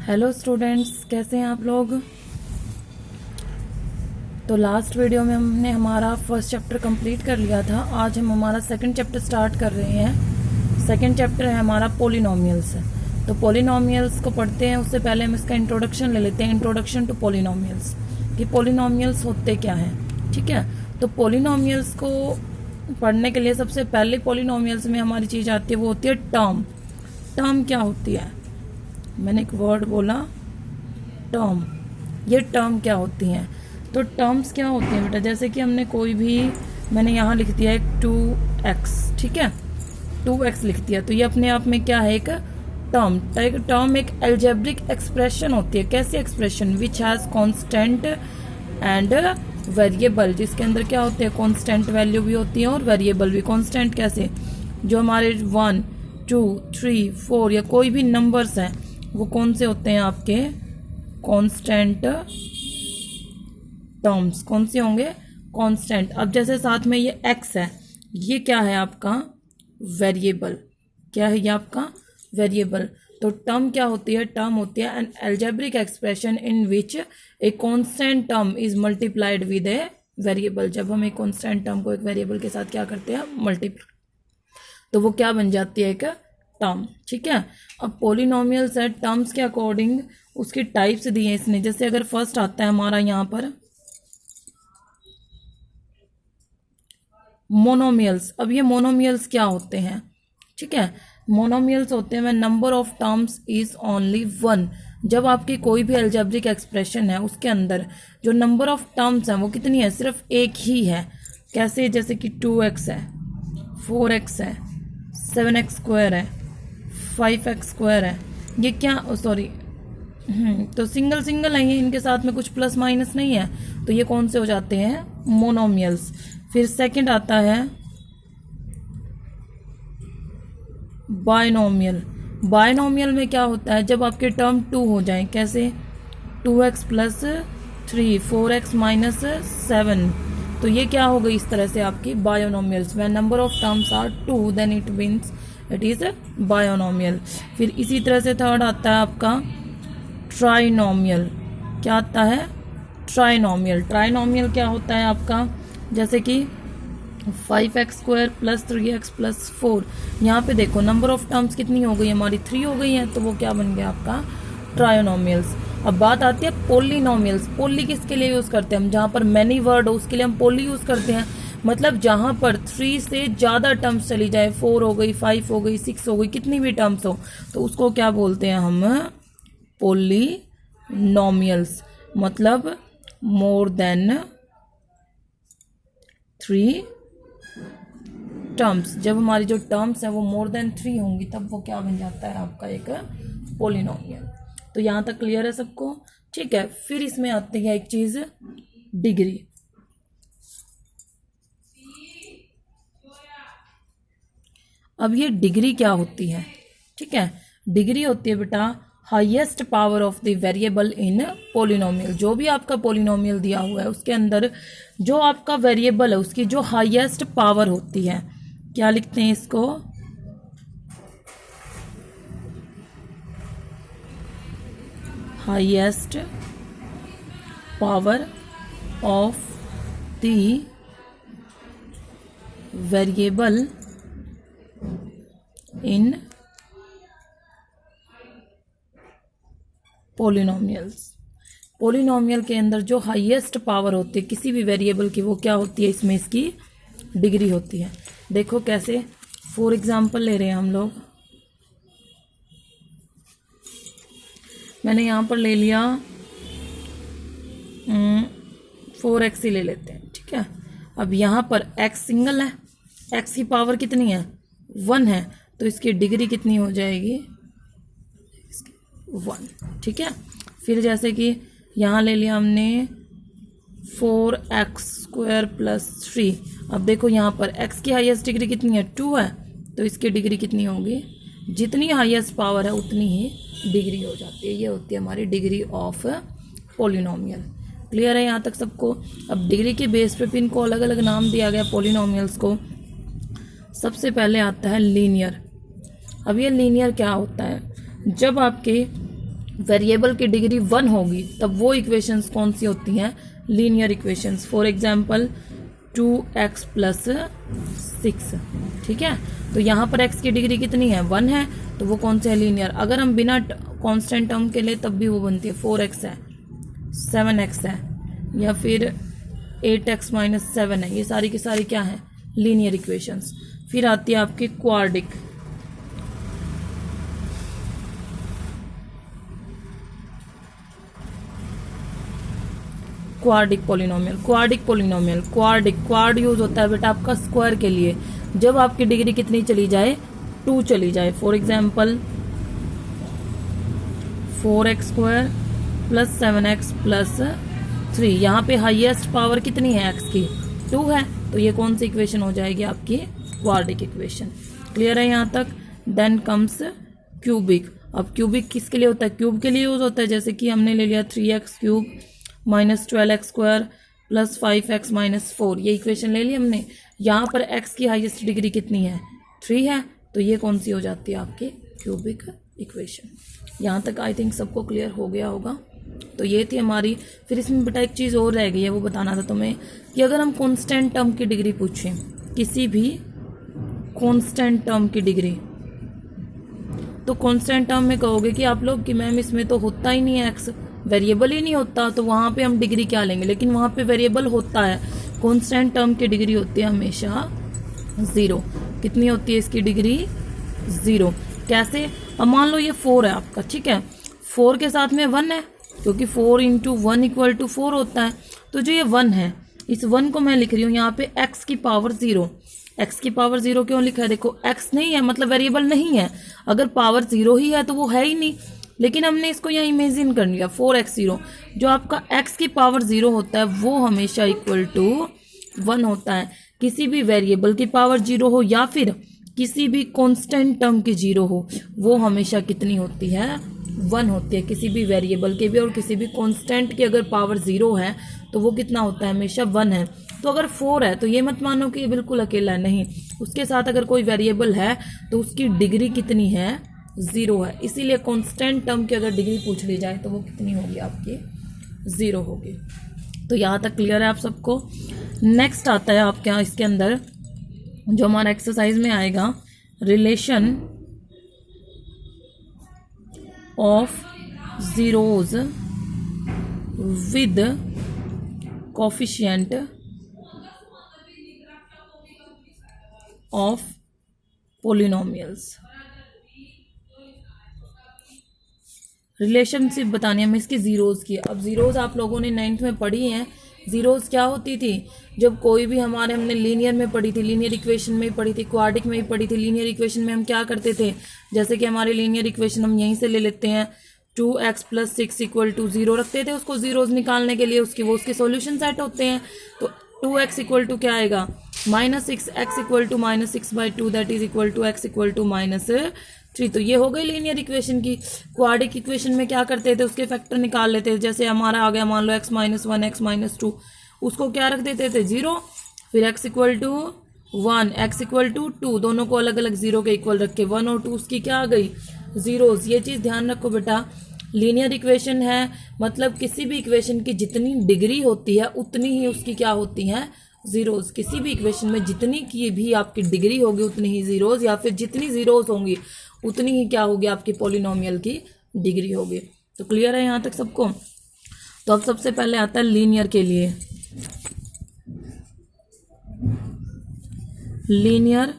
Hello students, कैसे हैं आप लोग। तो लास्ट वीडियो में हमने हमारा फर्स्ट चैप्टर कंप्लीट कर लिया था। आज हम हमारा सेकंड चैप्टर स्टार्ट कर रहे हैं। सेकंड चैप्टर है हमारा पॉलिनोमियल्स। तो पॉलिनोमियल्स को पढ़ते हैं उससे पहले हम इसका इंट्रोडक्शन ले लेते हैं। इंट्रोडक्शन टू पॉलिनोमियल्स कि पॉलिनोमियल्स होते क्या हैं। ठीक है, तो पॉलिनोमियल्स को पढ़ने के लिए सबसे पहले पॉलिनोमियल्स में हमारी चीज़ आती है, वो होती है टर्म। टर्म क्या होती है, मैंने एक वर्ड बोला टर्म। ये टर्म क्या होती हैं, तो टर्म्स क्या होती हैं बेटा, जैसे कि हमने कोई भी, मैंने यहाँ लिख दिया एक 2x, ठीक है 2x लिख दिया, तो ये अपने आप में क्या है, एक टर्म। टर्म एक एल्जेब्रिक एक्सप्रेशन होती है। कैसी expression, which has constant and variable, जिसके अंदर क्या होते हैं, कॉन्स्टेंट वैल्यू भी होती है और वेरिएबल भी। कॉन्स्टेंट कैसे, जो हमारे 1 2 3 4 या कोई भी नंबर्स हैं वो कौन से होते हैं आपके, कांस्टेंट टर्म्स। कौन से होंगे, कांस्टेंट। अब जैसे साथ में ये x है, ये क्या है आपका वेरिएबल। क्या है ये आपका वेरिएबल। तो टर्म क्या होती है, टर्म होती है an algebraic expression in which a constant term is multiplied with a variable. जब हम एक कांस्टेंट टर्म को एक वेरिएबल के साथ क्या करते हैं, मल्टीप्लाई, तो वो क्या बन जाती है, एक टर्म। ठीक है, अब पॉलिनोमियल्स है, टर्म्स के अकॉर्डिंग उसकी टाइप्स दी हैं इसने। जैसे अगर फर्स्ट आता है हमारा यहाँ पर मोनोमियल्स। अब ये मोनोमियल्स क्या होते हैं, ठीक है, मोनोमियल्स होते हैं when number of terms is only 1। जब आपकी कोई भी अलजेब्रिक एक्सप्रेशन है उसके अंदर जो नंबर ऑफ टर्म्स हैं वो कितनी है, सिर्फ एक ही है। कैसे, जैसे कि 2x है, 4x है, 7x स्क्वायर है, 5x स्क्वायर है। ये क्या, सॉरी तो सिंगल सिंगल है ये, इनके साथ में कुछ प्लस माइनस नहीं है, तो ये कौन से हो जाते हैं, मोनोमियल्स। फिर सेकंड आता है बायनोमियल। बायनोमियल में क्या होता है, जब आपके टर्म 2 हो जाए, कैसे 2x प्लस 3 4x माइनस 7, तो ये क्या हो गई इस तरह से आपकी binomials. When number of terms are 2 then it means it is binomial. फिर इसी तरह से थर्ड आता है आपका ट्राइनोमियल। क्या आता है, ट्राइनोमियल। ट्राइनोमियल क्या होता है आपका, जैसे कि 5x square plus 3x plus 4। यहाँ पे देखो नंबर ऑफ टर्म्स कितनी हो गई हमारी, 3 हो गई हैं, तो वो क्या बन गया आपका ट्राइनोमियल्स। अब बात आती है पोलिनोमियल्स। पोली किसके लिए यूज़ करते हैं हम, जहाँ पर मैनी वर्ड हो उसके लिए हम पोली यूज़ करते हैं। मतलब जहाँ पर 3 से ज़्यादा टर्म्स चली जाए, 4 हो गई, 5 हो गई, 6 हो गई, कितनी भी टर्म्स हो, तो उसको क्या बोलते हैं हम, पोलिनोमियल्स। मतलब मोर देन 3 टर्म्स। जब हमारी जो टर्म्स है वो मोर देन 3 होंगी तब वो क्या बन जाता है आपका एक पोलिनोमियल। तो यहाँ तक क्लियर है सबको, ठीक है। फिर इसमें आती है एक चीज़, डिग्री। अब ये डिग्री क्या होती है, ठीक है, डिग्री होती है बेटा highest power of the variable in polynomial. जो भी आपका पोलिनोमियल दिया हुआ है उसके अंदर जो आपका वेरिएबल है उसकी जो हाईएस्ट पावर होती है, क्या लिखते हैं इसको, highest power of the variable in polynomials. Polynomial के अंदर जो हाईएस्ट पावर होती है किसी भी वेरिएबल की, वो क्या होती है, इसमें इसकी डिग्री होती है। देखो कैसे, फॉर एग्जांपल ले रहे हैं हम लोग, मैंने यहाँ पर ले लिया 4x ही ले लेते हैं, ठीक है। अब यहाँ पर x सिंगल है, x की पावर कितनी है, 1 है, तो इसकी डिग्री कितनी हो जाएगी, 1, ठीक है। फिर जैसे कि यहाँ ले लिया हमने 4x स्क्वायर प्लस 3। अब देखो यहाँ पर x की हाईएस्ट डिग्री कितनी है, 2 है, तो इसकी डिग्री कितनी होगी, जितनी हाईएस्ट पावर है उतनी ही डिग्री हो जाती है। ये होती है हमारी डिग्री ऑफ पोलिनोमियल। क्लियर है यहाँ तक सबको। अब डिग्री के बेस पे भी इनको अलग अलग नाम दिया गया पोलिनोमियल्स को। सबसे पहले आता है लीनियर। अब ये लीनियर क्या होता है, जब आपके वेरिएबल की डिग्री 1 होगी तब वो इक्वेशंस कौन सी होती हैं, linear equations. For example 2x plus 6, ठीक है। तो यहाँ पर x की डिग्री कितनी है, 1 है, तो वो कौन से है, लीनियर। अगर हम बिना कांस्टेंट टर्म के लिए तब भी वो बनती है, 4x है, 7x है, या फिर 8x माइनस 7 है। ये सारी की सारी क्या है, लीनियर इक्वेशंस। फिर आती है आपकी quadric. Quadric polynomial, quad use होता है बेटा आपका स्क्वायर के लिए, जब आपकी डिग्री कितनी चली जाए, 2 चली जाए। For example 4x square plus 7x plus 3, यहाँ पे हाईएस्ट पावर कितनी है x की, 2 है, तो ये कौन सी इक्वेशन हो जाएगी आपकी, क्वाड्रिक इक्वेशन। क्लियर है यहाँ तक। Then comes cubic. अब क्यूबिक किसके लिए होता है, क्यूब के लिए यूज होता है। जैसे कि हमने ले लिया 3x cube minus 12x square plus 5x minus 4, ये इक्वेशन ले ली हमने। यहाँ पर x की हाईएस्ट डिग्री कितनी है, 3 है, तो ये कौन सी हो जाती है आपकी क्यूबिक इक्वेशन। यहाँ तक आई थिंक सबको क्लियर हो गया होगा। तो ये थी हमारी। फिर इसमें बेटा एक चीज़ और रह गई है, वो बताना था तुम्हें कि अगर हम कॉन्स्टेंट टर्म की डिग्री पूछें, किसी भी कॉन्स्टेंट टर्म की डिग्री, तो कॉन्स्टेंट टर्म में कहोगे कि आप लोग कि मैम इसमें तो होता ही नहीं है एक्स, वेरिएबल ही नहीं होता, तो वहाँ पे हम डिग्री क्या लेंगे। लेकिन वहाँ पे वेरिएबल होता है। कॉन्स्टेंट टर्म की डिग्री होती है हमेशा 0। कितनी होती है इसकी डिग्री, 0। कैसे, अब मान लो ये 4 है आपका, ठीक है, 4 के साथ में 1 है, क्योंकि 4 इंटू 1 इक्वल टू 4 होता है। तो जो ये 1 है, इस 1 को मैं लिख रही हूँ यहाँ पे x की पावर 0। x की पावर 0 क्यों लिखा है, देखो x नहीं है मतलब वेरिएबल नहीं है। अगर पावर 0 ही है तो वो है ही नहीं, लेकिन हमने इसको यहाँ इमेजिन कर लिया 4x0। जो आपका x की पावर 0 होता है वो हमेशा इक्वल टू 1 होता है। किसी भी वेरिएबल की पावर 0 हो या फिर किसी भी कांस्टेंट टर्म की 0 हो, वो हमेशा कितनी होती है, 1 होती है। किसी भी वेरिएबल के भी और किसी भी कांस्टेंट की अगर पावर 0 है तो वो कितना होता है, हमेशा 1 है। तो अगर 4 है तो ये मत मानो कि ये बिल्कुल अकेला है, नहीं, उसके साथ अगर कोई वेरिएबल है तो उसकी डिग्री कितनी है, 0 है। इसीलिए कांस्टेंट टर्म की अगर डिग्री पूछ ली जाए तो वो कितनी होगी आपकी, 0 होगी। तो यहाँ तक क्लियर है आप सबको। नेक्स्ट आता है आपके यहाँ इसके अंदर जो हमारा एक्सरसाइज में आएगा, relation of zeros with coefficient of polynomials. Relationship बतानी है हमें इसकी जीरोज की। अब जीरोज आप लोगों ने 9th में पढ़ी हैं। जीरोज क्या होती थी, जब कोई भी हमारे, हमने लीनियर में पढ़ी थी, लीनियर इक्वेशन में पढ़ी थी, क्वाड्रिक में भी पढ़ी थी। लीनियर इक्वेशन में हम क्या करते थे, जैसे कि हमारे लीनियर इक्वेशन हम यहीं से ले लेते हैं, 2x प्लस 6 इक्वल टू 0 रखते थे उसको जीरोज निकालने के लिए, उसके सॉल्यूशन सेट होते हैं। तो 2x इक्वल टू क्या आएगा, -6, x equal to -6/2 that is equal to x equal to -3। तो ये हो गई लीनियर इक्वेशन की। क्वाड्रिक इक्वेशन में क्या करते थे, उसके फैक्टर निकाल लेते थे। जैसे हमारा आ गया मान लो x-1 x-2, उसको क्या रख देते थे, 0, फिर x equal to 1 x equal to 2, दोनों को अलग अलग 0 के इक्वल रख के 1 और 2 उसकी क्या आ गई, जीरोज। ये चीज़ ध्यान रखो बेटा, लीनियर इक्वेशन है मतलब किसी भी इक्वेशन की जितनी डिग्री होती है उतनी ही उसकी क्या होती है, जीरोज। किसी भी इक्वेशन में जितनी की भी आपकी डिग्री होगी उतनी ही जीरोज, या फिर जितनी जीरोज होंगी उतनी ही क्या होगी आपकी पॉलिनोमियल की डिग्री होगी। तो क्लियर है यहाँ तक सबको। तो अब सबसे पहले आता है लीनियर के लिए, लीनियर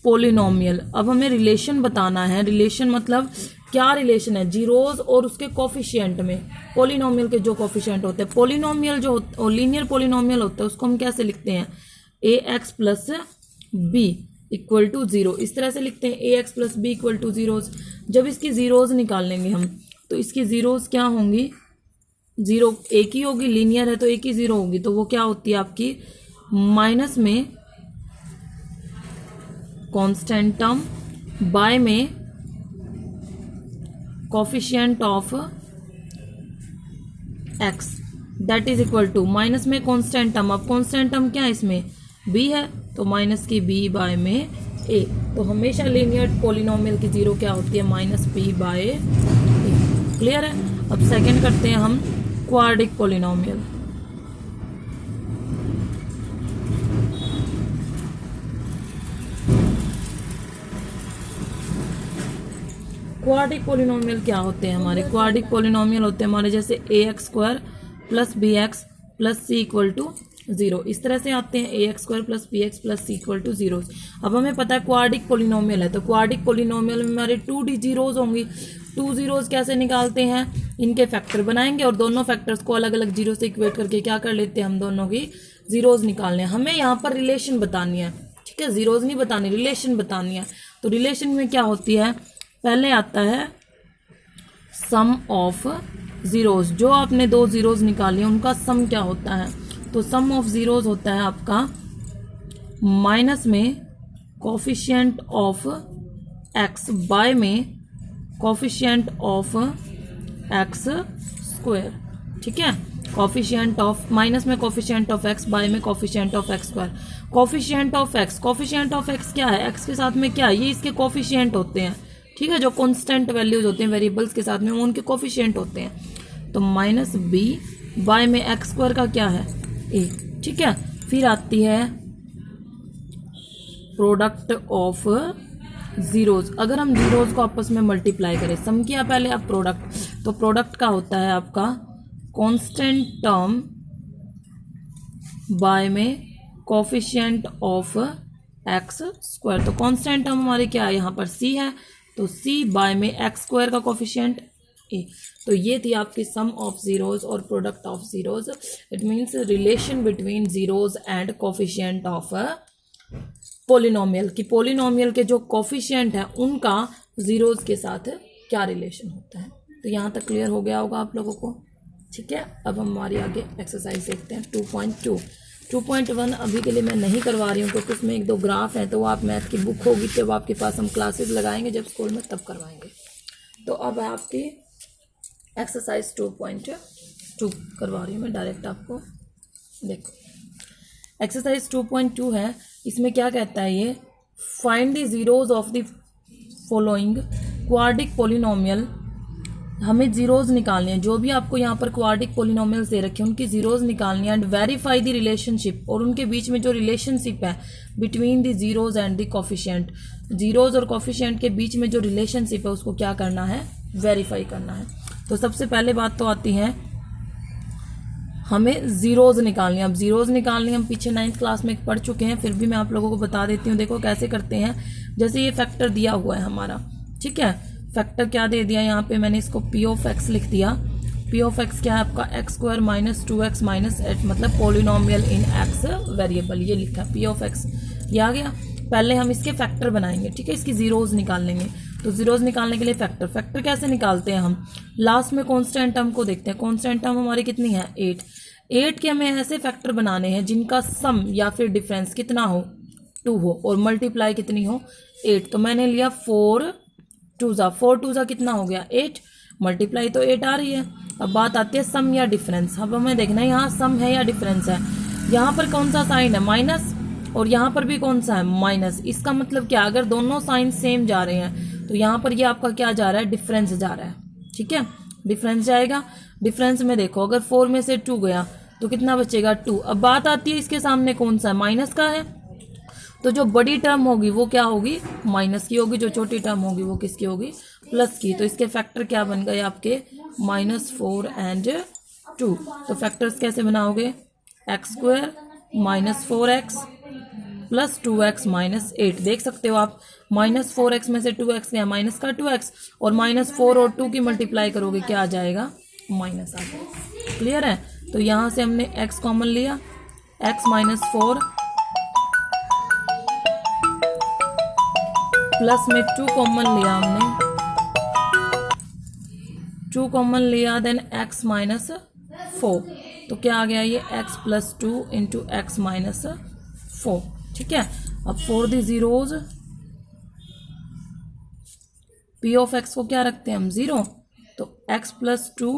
पॉलिनोमियल। अब हमें रिलेशन बताना है। रिलेशन मतलब क्या रिलेशन है, जीरोज और उसके कोफिशिएंट में, पॉलिनोमियल के जो कोफिशिएंट होते हैं। पॉलिनोमियल जो लीनियर पॉलिनोमियल होता है उसको हम कैसे लिखते हैं, ax plus b equal to 0, इस तरह से लिखते हैं, ax plus b equal to zeros. जब इसकी जीरोज निकाल लेंगे हम तो इसकी जीरोज क्या होंगी, 0 एक ही होगी, लीनियर है तो एक ही 0 होगी, तो वो क्या होती है आपकी, माइनस में कांस्टेंट टर्म बाय में coefficient of x that is equal to, minus में कांस्टेंट टर्म, अब कांस्टेंट टर्म क्या है इसमें, b है, तो माइनस की b बाय में a। तो हमेशा लीनियर पॉलिनोमियल की 0 क्या होती है, -b बाय a। क्लियर है। अब सेकंड करते हैं हम क्वाड्रिक पोलिनोमियल। क्वाड्रिक पोलिनोमियल क्या होते हैं हमारे? क्वाड्रिक पोलिनोमियल होते हैं हमारे जैसे ax² plus bx plus c equal to 0, इस तरह से आते हैं ax² plus bx plus c equal to 0। अब हमें पता है क्वाड्रिक पोलिनोमियल है, तो क्वाड्रिक पोलिनोमियल में हमारे 2 जीरोज होंगी। 2 जीरोज कैसे निकालते हैं? इनके फैक्टर बनाएंगे और दोनों फैक्टर्स को अलग अलग जीरो से इक्वेट करके क्या कर लेते हैं हम, दोनों की जीरोज निकालने हैं। हमें यहाँ पर रिलेशन बतानी है, ठीक है, जीरोज नहीं बतानी, रिलेशन बतानी है। तो रिलेशन में क्या होती है, पहले आता है सम ऑफ जीरोज। जो आपने 2 जीरोज निकाली उनका सम क्या होता है? तो सम ऑफ जीरोज होता है आपका माइनस में कोफिशिएंट ऑफ एक्स बाय में कोफिशिएंट ऑफ एक्स स्क्वायर, ठीक है। कोफिशिएंट ऑफ माइनस में कोफिशिएंट ऑफ एक्स बाय में coefficient of x square. Coefficient of x क्या है? एक्स के साथ में क्या है? ये इसके कोफिशिएंट होते हैं, ठीक है, जो कांस्टेंट वैल्यूज होते हैं वेरिएबल्स के साथ में वो उनके कोफिशिएंट होते हैं। तो माइनस बी बाय में एक्स स्क्वायर का क्या है? ए, ठीक है। फिर आती है प्रोडक्ट ऑफ जीरोज। अगर हम जीरोज को आपस में मल्टीप्लाई करें, सम किया पहले अब प्रोडक्ट, तो प्रोडक्ट का होता है आपका कांस्टेंट टर्म बाय में कोफिशिएंट ऑफ एक्स स्क्वायर। तो कांस्टेंट टर्म हमारे क्या है यहाँ पर? सी है, तो सी बाय में एक्स स्क्वायर का कोफिशिएंट ए। तो ये थी आपकी सम ऑफ जीरोज और product of zeros. It means relation between zeros and coefficient of polynomial, कि पोलिनोमियल के जो कोफिशिएंट है उनका जीरोज के साथ क्या रिलेशन होता है। तो यहाँ तक क्लियर हो गया होगा आप लोगों को, ठीक है। अब हम हमारी आगे एक्सरसाइज देखते हैं 2.2। 2.1 अभी के लिए मैं नहीं करवा रही हूँ क्योंकि उसमें 1-2 ग्राफ हैं, तो आप मैथ की बुक होगी जब आपके पास, हम क्लासेस लगाएंगे जब स्कूल में तब करवाएंगे। तो अब है आपकी एक्सरसाइज 2.2 करवा रही हूँ मैं डायरेक्ट आपको। देखो एक्सरसाइज 2.2 है, इसमें क्या कहता है ये, find the zeros of the following quadric polynomial. हमें जीरोज निकालनी है, जो भी आपको यहाँ पर क्वाड्रिक पोलिनोमियल दे रखे हैं उनकी जीरोज निकालनी है। एंड वेरीफाई द रिलेशनशिप, और उनके बीच में जो रिलेशनशिप है between the zeros and the coefficient, zeros और कोफिशिएंट के बीच में जो रिलेशनशिप है उसको क्या करना है? वेरीफाई करना है। तो सबसे पहले बात तो आती है हमें जीरोज निकालनी है। अब जीरोज निकालनी हम पीछे 9th क्लास में पढ़ चुके हैं, फिर भी मैं आप लोगों को बता देती हूँ। देखो कैसे करते हैं, जैसे ये फैक्टर दिया हुआ है हमारा, ठीक है, फैक्टर क्या दे दिया यहाँ पे, मैंने इसको पी ऑफ एक्स लिख दिया। पी ऑफ एक्स क्या है आपका? X square minus 2x minus 8, मतलब पोलिनोमियल इन एक्स वेरिएबल, ये लिखा पी ऑफ एक्स, ये आ गया। पहले हम इसके फैक्टर बनाएंगे, ठीक है, इसकी जीरोज निकाल लेंगे। तो जीरोज निकालने के लिए फैक्टर कैसे निकालते हैं हम? लास्ट में कांस्टेंट टर्म को देखते हैं। कांस्टेंट टर्म हमारी कितनी है? 8 के हमें ऐसे फैक्टर बनाने हैं जिनका सम या फिर डिफरेंस कितना हो? 2 हो, और मल्टीप्लाई कितनी हो? 8। तो मैंने लिया 4 2 जा कितना हो गया? 8, मल्टीप्लाई तो 8 आ रही है। अब बात आती है सम या डिफरेंस। अब हमें देखना है यहाँ सम है या डिफरेंस है। यहाँ पर कौन सा साइन है? माइनस, और यहाँ पर भी कौन सा है? माइनस। इसका मतलब क्या, अगर दोनों साइन सेम जा रहे हैं तो यहाँ पर ये आपका क्या जा रहा है? डिफरेंस जा रहा है, ठीक है, डिफरेंस जाएगा। डिफरेंस में देखो अगर 4 में से 2 गया तो कितना बचेगा? 2। अब बात आती है इसके सामने कौन सा है? माइनस का है, तो जो बड़ी टर्म होगी वो क्या होगी? माइनस की होगी, जो छोटी टर्म होगी वो किसकी होगी? प्लस की। तो इसके फैक्टर क्या बन गए आपके? -4 एंड 2। तो फैक्टर्स कैसे बनाओगे? X square minus 4x plus 2x minus 8। देख सकते हो आप, -4x में से 2x गया, माइनस का 2x, और -4 और 2 की मल्टीप्लाई करोगे क्या आ जाएगा? माइनस आ जाएगा। क्लियर है? तो यहाँ से हमने x कॉमन लिया, x माइनस 4 प्लस में 2 कॉमन लिया हमने, 2 कॉमन लिया, देन x माइनस 4। तो क्या आ गया ये? x plus 2 into x minus 4, ठीक है। अब for the zeros p of x को क्या रखते हैं हम? 0। तो x प्लस 2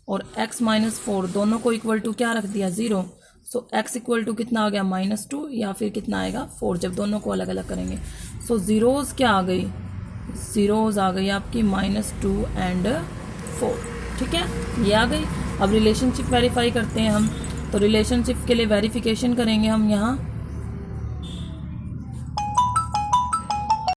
और x माइनस 4 दोनों को इक्वल टू क्या रख दिया? 0। सो x इक्वल टू कितना आ गया? -2, या फिर कितना आएगा? 4, जब दोनों को अलग अलग करेंगे। सो जीरोज क्या आ गई? जीरोज आ गई आपकी -2 एंड 4। ठीक है, ये आ गई। अब रिलेशनशिप वेरीफाई करते हैं हम। तो रिलेशनशिप के लिए वेरिफिकेशन करेंगे हम यहाँ